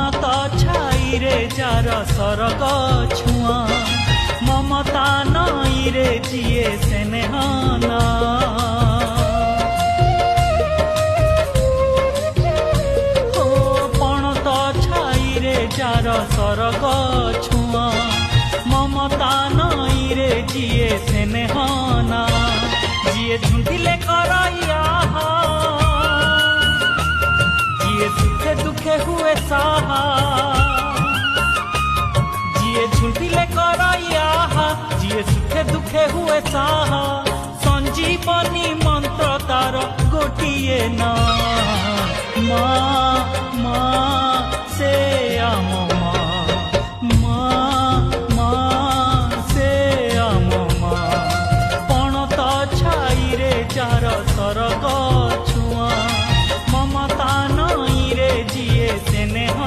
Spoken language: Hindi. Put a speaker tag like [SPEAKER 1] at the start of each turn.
[SPEAKER 1] पणत छाई रे जार सरग छुआ ममता नई रे जिए स्नेहना ओ पणत छाई रे जार सरग छुआ ममता नई रे जिए स्नेहना जिए झुंटिले करैया जिए सुखे दुखे हुए साहा जिए झुंटिले करैया जिए सुखे दुखे हुए साहा संजीवनी मंत्र तार गोटिए ना माँ माँ